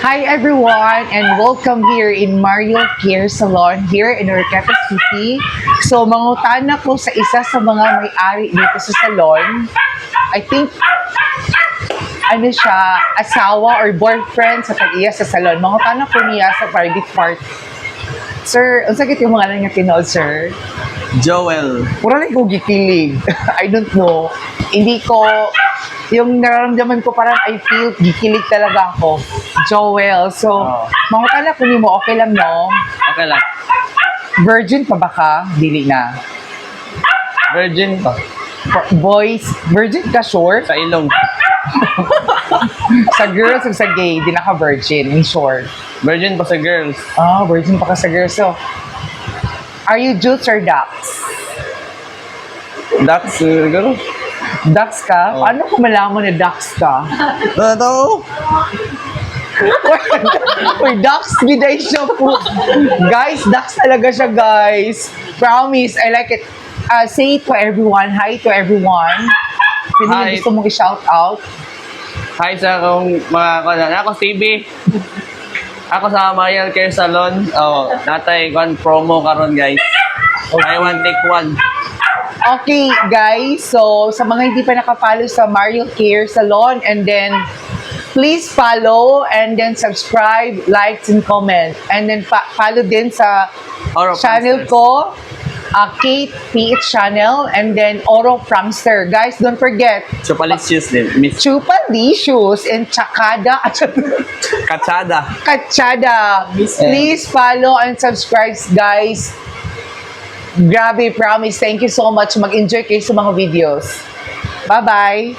Hi everyone and welcome here in Mario Care Salon here in Orqueta City. So mangutan ako sa isa sa mga may-ari dito sa salon. I think ano siya, asawa or boyfriend sa tag-iya sa salon. Mangutan ako niya sa private part. Sir, ang sakit yung mga nga tinood, sir. Joel. Pura lang ko gikilig. I don't know. Hindi ko, yung nararamdaman ko parang I feel gikilig talaga ako. Joel. So, mangutan ako ni mo, okay lang no? Okay lang. Virgin pa ba ka? Dili na. Virgin pa. Boys, virgin ka sure? Sa ilong. Sa girls o sa gay, di na ka virgin, in short. Virgin pa sa girls. Ah, virgin pa ka sa girls. So, are you Jutes or Ducks? That's siguro. Ducks ka? Oh. Paano ko malaman na Ducks ka? Ito. Uy, Ducks, giday siya po. Guys, Ducks talaga siya, guys. Promise, I like it. Say to everyone, hi to everyone. Sino Hi. yung gusto mong i-shout out? Hi sa akong mga kanan. Ako si B. Ako sa Mario Care Salon. Oh, natay one promo karon guys. Buy one take one. Okay, guys. So, sa mga hindi pa nakapollow sa Mario Care Salon, and then, please follow, and then subscribe, likes, and comment. And then, follow din sa Oro channel Pranksters. ko, Kate PH channel, and then Oro Prankster. Guys, don't forget, Chupalicious din. Miss Chupalicious and Chakada Kachada. Kachada. Please follow and subscribe, guys. Grabe, promise. Thank you so much. Mag-enjoy kayo sa mga videos. Bye-bye.